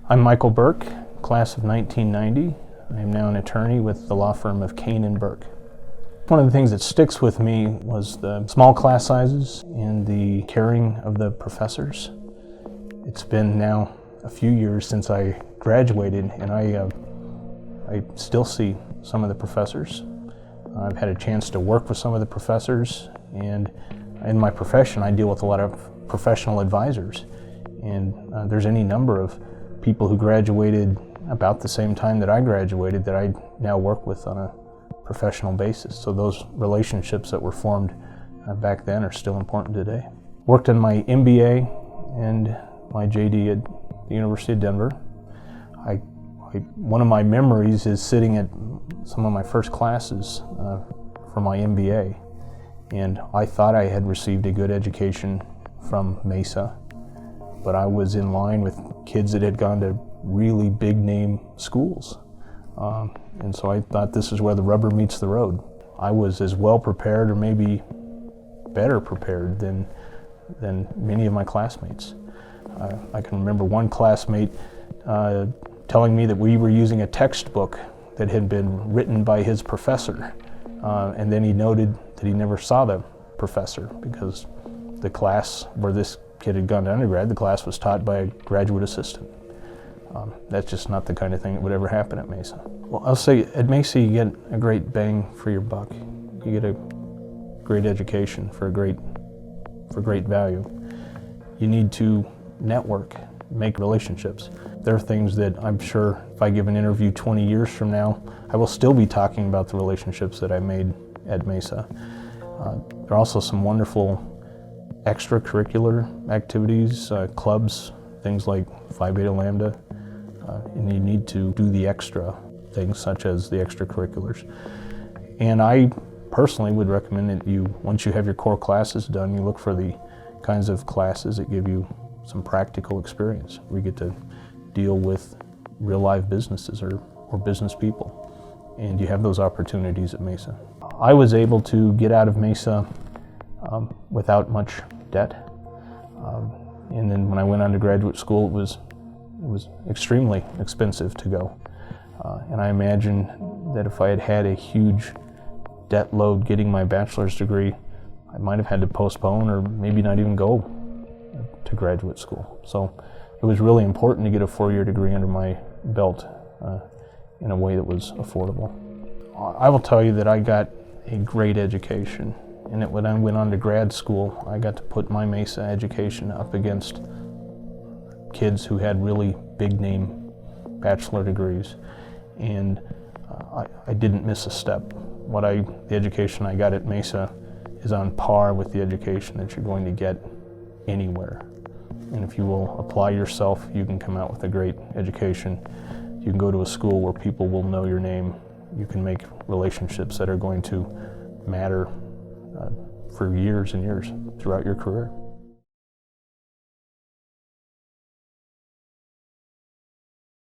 I'm Michael Burke, class of 1990. I am now an attorney with the law firm of Kane and Burke. One of the things that sticks with me was the small class sizes and the caring of the professors. It's been now a few years since I graduated, and I still see some of the professors. I've had a chance to work with some of the professors, and in my profession I deal with a lot of professional advisors, and there's any number of people who graduated about the same time that I graduated that I now work with on a professional basis. So those relationships that were formed back then are still important today. Worked on my MBA and my JD at the University of Denver. One of my memories is sitting at some of my first classes for my MBA, and I thought I had received a good education from Mesa, but I was in line with kids that had gone to really big name schools. And so I thought this is where the rubber meets the road. I was as well prepared, or maybe better prepared, than many of my classmates. I can remember one classmate telling me that we were using a textbook that had been written by his professor, and then he noted that he never saw the professor because the class where this kid had gone to undergrad, the class was taught by a graduate assistant. That's just not the kind of thing that would ever happen at Mesa. Well, I'll say at Mesa you get a great bang for your buck. You get a great education for great value. You need to network, make relationships. There are things that I'm sure if I give an interview 20 years from now, I will still be talking about the relationships that I made at Mesa. There are also some wonderful extracurricular activities, clubs, things like Phi Beta Lambda, and you need to do the extra things such as the extracurriculars. And I personally would recommend that once you have your core classes done, you look for the kinds of classes that give you some practical experience. We get to deal with real live businesses or business people, and you have those opportunities at Mesa. I was able to get out of Mesa without much debt. And then when I went on to graduate school, it was extremely expensive to go. And I imagine that if I had had a huge debt load getting my bachelor's degree, I might have had to postpone or maybe not even go to graduate school. So it was really important to get a 4-year degree under my belt in a way that was affordable. I will tell you that I got a great education, and that when I went on to grad school, I got to put my Mesa education up against kids who had really big name bachelor degrees, and I didn't miss a step. The education I got at Mesa is on par with the education that you're going to get anywhere. And if you will apply yourself, you can come out with a great education. You can go to a school where people will know your name. You can make relationships that are going to matter for years and years throughout your career.